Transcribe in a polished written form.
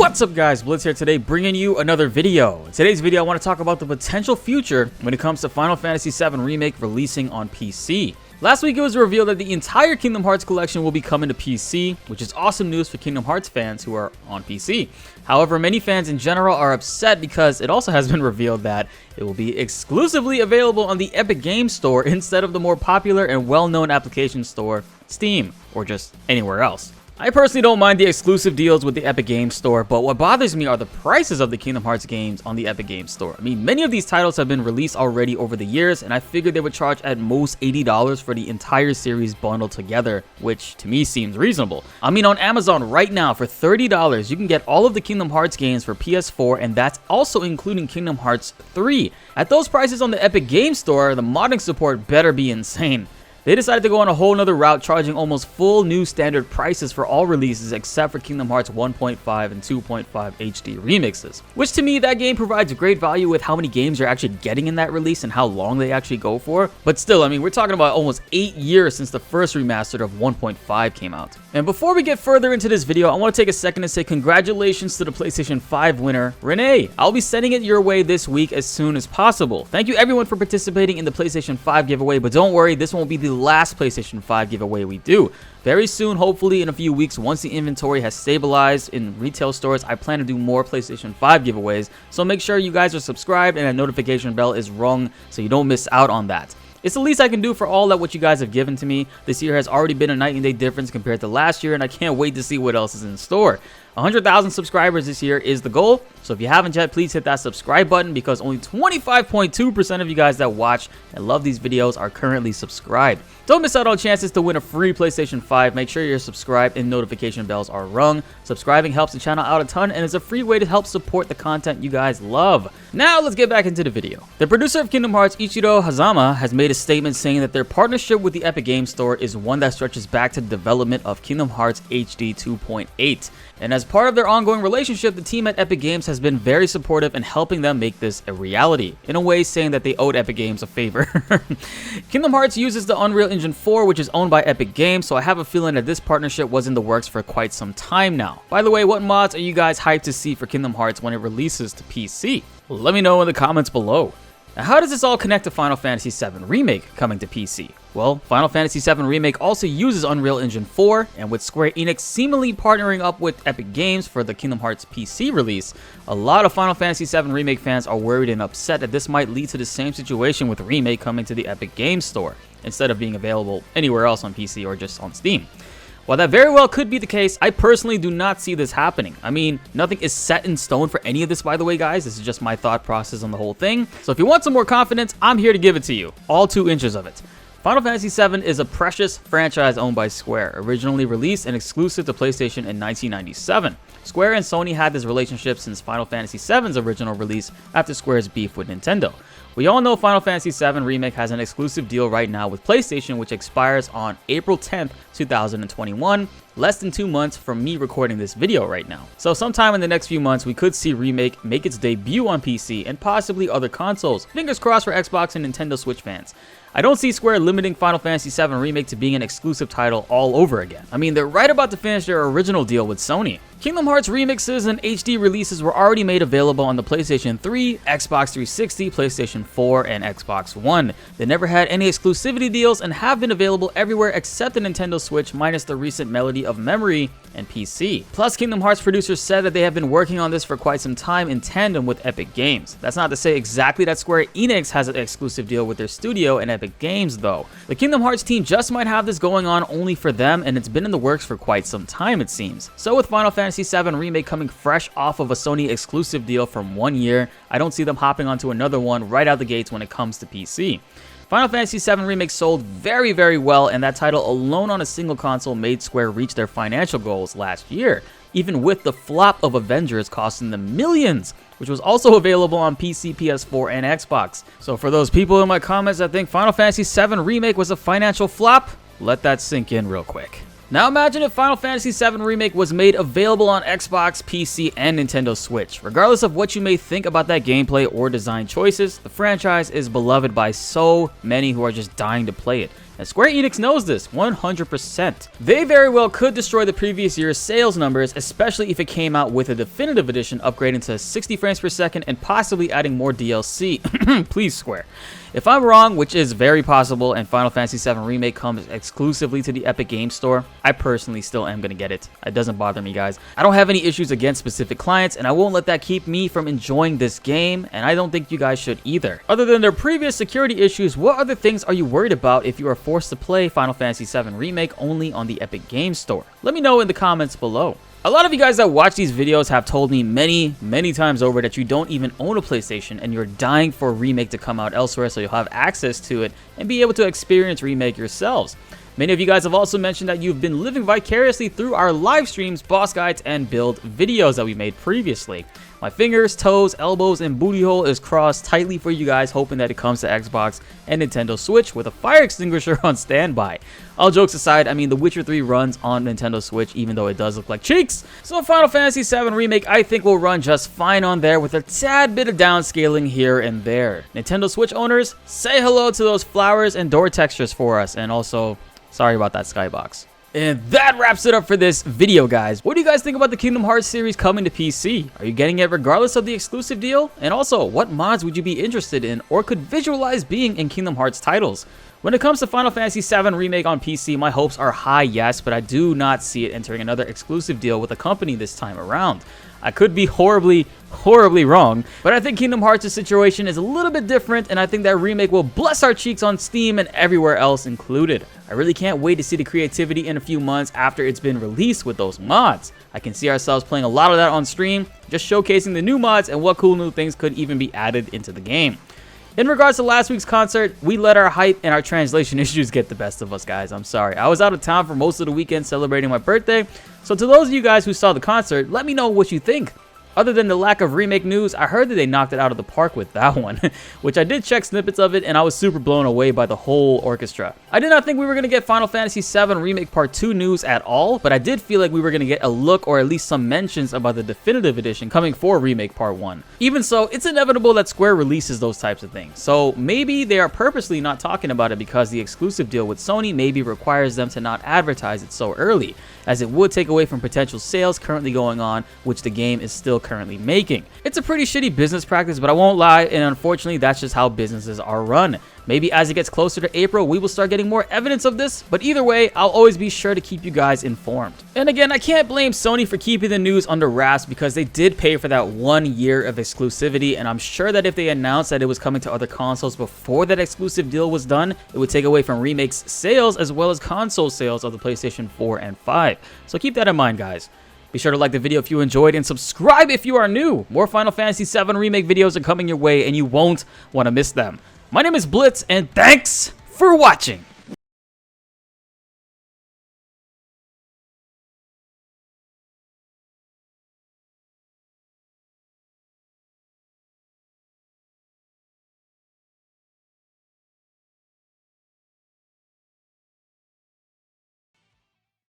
What's up guys, BltzZ here today bringing you another video. In today's video I want to talk about the potential future when it comes to Final Fantasy VII Remake releasing on PC. Last week it was revealed that the entire Kingdom Hearts collection will be coming to PC, which is awesome news for Kingdom Hearts fans who are on PC. However, many fans in general are upset because it also has been revealed that it will be exclusively available on the Epic Games Store instead of the more popular and well-known application store, Steam, or just anywhere else. I personally don't mind the exclusive deals with the Epic Games Store, but what bothers me are the prices of the Kingdom Hearts games on the Epic Games Store. I mean, many of these titles have been released already over the years, and I figured they would charge at most $80 for the entire series bundled together, which to me seems reasonable. I mean, on Amazon right now for $30, you can get all of the Kingdom Hearts games for PS4, and that's also including Kingdom Hearts 3. At those prices on the Epic Games Store, the modding support better be insane. They decided to go on a whole nother route, charging almost full new standard prices for all releases except for Kingdom Hearts 1.5 and 2.5 HD remixes. Which to me, that game provides great value with how many games you're actually getting in that release and how long they actually go for. But still, I mean, we're talking about almost 8 years since the first remastered of 1.5 came out. And before we get further into this video, I want to take a second to say congratulations to the PlayStation 5 winner, Renee. I'll be sending it your way this week as soon as possible. Thank you everyone for participating in the PlayStation 5 giveaway, but don't worry, this won't be the last PlayStation 5 giveaway we do. Very soon, hopefully in a few weeks, once the inventory has stabilized in retail stores, I plan to do more PlayStation 5 giveaways, so make sure you guys are subscribed and that notification bell is rung so you don't miss out on that. It's the least I can do for all that what you guys have given to me. This year has already been a night and day difference compared to last year, and I can't wait to see what else is in store. 100,000 subscribers this year is the goal, so if you haven't yet, please hit that subscribe button because only 25.2% of you guys that watch and love these videos are currently subscribed. Don't miss out on chances to win a free PlayStation 5. Make sure you're subscribed and notification bells are rung. Subscribing helps the channel out a ton and is a free way to help support the content you guys love. Now let's get back into the video. The producer of Kingdom Hearts, Ichiro Hazama, has made a statement saying that their partnership with the Epic Games Store is one that stretches back to the development of Kingdom Hearts HD 2.8. And as part of their ongoing relationship, the team at Epic Games has been very supportive in helping them make this a reality, in a way saying that they owed Epic Games a favor. Kingdom Hearts uses the Unreal Engine 4, which is owned by Epic Games, so I have a feeling that this partnership was in the works for quite some time now. By the way, what mods are you guys hyped to see for Kingdom Hearts when it releases to PC? Let me know in the comments below. Now, how does this all connect to Final Fantasy VII Remake coming to PC? Well, Final Fantasy VII Remake also uses Unreal Engine 4, and with Square Enix seemingly partnering up with Epic Games for the Kingdom Hearts PC release, a lot of Final Fantasy VII Remake fans are worried and upset that this might lead to the same situation with Remake coming to the Epic Games Store, instead of being available anywhere else on PC or just on Steam. While that very well could be the case, I personally do not see this happening. I mean, nothing is set in stone for any of this, by the way, guys. This is just my thought process on the whole thing. So if you want some more confidence, I'm here to give it to you. All 2 inches of it. Final Fantasy VII is a precious franchise owned by Square, originally released and exclusive to PlayStation in 1997. Square and Sony had this relationship since Final Fantasy VII's original release after Square's beef with Nintendo. We all know Final Fantasy VII Remake has an exclusive deal right now with PlayStation, which expires on April 10th, 2021, less than 2 months from me recording this video right now. So sometime in the next few months, we could see Remake make its debut on PC and possibly other consoles. Fingers crossed for Xbox and Nintendo Switch fans. I don't see Square limiting Final Fantasy VII Remake to being an exclusive title all over again. I mean, they're right about to finish their original deal with Sony. Kingdom Hearts remixes and HD releases were already made available on the PlayStation 3, Xbox 360, PlayStation 4, and Xbox One. They never had any exclusivity deals and have been available everywhere except the Nintendo Switch minus the recent Melody of Memory and PC. Plus, Kingdom Hearts producers said that they have been working on this for quite some time in tandem with Epic Games. That's not to say exactly that Square Enix has an exclusive deal with their studio and Epic Games though. The Kingdom Hearts team just might have this going on only for them, and it's been in the works for quite some time it seems. So with Final Fantasy VII Remake coming fresh off of a Sony exclusive deal from 1 year, I don't see them hopping onto another one right out the gates when it comes to PC. Final Fantasy VII Remake sold very well, and that title alone on a single console made Square reach their financial goals last year, even with the flop of Avengers costing them millions, which was also available on PC, PS4, and Xbox. So for those people in my comments that think Final Fantasy VII Remake was a financial flop, let that sink in real quick. Now imagine if Final Fantasy VII Remake was made available on Xbox, PC, and Nintendo Switch. Regardless of what you may think about that gameplay or design choices, the franchise is beloved by so many who are just dying to play it. And Square Enix knows this 100%. They very well could destroy the previous year's sales numbers, especially if it came out with a definitive edition upgrading to 60 frames per second and possibly adding more DLC. Please, Square. If I'm wrong, which is very possible, and Final Fantasy VII Remake comes exclusively to the Epic Games Store, I personally still am going to get it. It doesn't bother me, guys. I don't have any issues against specific clients, and I won't let that keep me from enjoying this game, and I don't think you guys should either. Other than their previous security issues, what other things are you worried about if you are forced to play Final Fantasy VII Remake only on the Epic Games Store? Let me know in the comments below. A lot of you guys that watch these videos have told me many times over that you don't even own a PlayStation and you're dying for a Remake to come out elsewhere so you'll have access to it and be able to experience Remake yourselves. Many of you guys have also mentioned that you've been living vicariously through our live streams, boss guides, and build videos that we made previously. My fingers, toes, elbows, and booty hole is crossed tightly for you guys, hoping that it comes to Xbox and Nintendo Switch with a fire extinguisher on standby. All jokes aside, I mean, The Witcher 3 runs on Nintendo Switch, even though it does look like cheeks. So Final Fantasy VII Remake, I think, will run just fine on there with a tad bit of downscaling here and there. Nintendo Switch owners, say hello to those flowers and door textures for us, and also, sorry about that skybox. And that wraps it up for this video, guys. What do you guys think about the Kingdom Hearts series coming to PC? Are you getting it regardless of the exclusive deal? And also, what mods would you be interested in or could visualize being in Kingdom Hearts titles? When it comes to Final Fantasy VII Remake on PC, my hopes are high, yes, but I do not see it entering another exclusive deal with a company this time around. I could be horribly wrong, but I think Kingdom Hearts' situation is a little bit different, and I think that Remake will bless our cheeks on Steam and everywhere else included. I really can't wait to see the creativity in a few months after it's been released with those mods. I can see ourselves playing a lot of that on stream, just showcasing the new mods and what cool new things could even be added into the game. In regards to last week's concert, we let our hype and our translation issues get the best of us, guys. I'm sorry. I was out of town for most of the weekend celebrating my birthday, so to those of you guys who saw the concert, let me know what you think. Other than the lack of Remake news, I heard that they knocked it out of the park with that one, which I did check snippets of it and I was super blown away by the whole orchestra. I did not think we were going to get Final Fantasy VII Remake Part 2 news at all, but I did feel like we were going to get a look or at least some mentions about the definitive edition coming for Remake Part 1. Even so, it's inevitable that Square releases those types of things, so maybe they are purposely not talking about it because the exclusive deal with Sony maybe requires them to not advertise it so early, as it would take away from potential sales currently going on, which the game is still currently making. It's a pretty shitty business practice, but I won't lie, and unfortunately that's just how businesses are run. Maybe as it gets closer to April, we will start getting more evidence of this, but either way, I'll always be sure to keep you guys informed. And again, I can't blame Sony for keeping the news under wraps because they did pay for that 1 year of exclusivity, and I'm sure that if they announced that it was coming to other consoles before that exclusive deal was done, it would take away from Remake's sales as well as console sales of the PlayStation 4 and 5. So keep that in mind, guys. Be sure to like the video if you enjoyed and subscribe if you are new. More Final Fantasy VII Remake videos are coming your way and you won't want to miss them. My name is BltzZ and thanks for watching.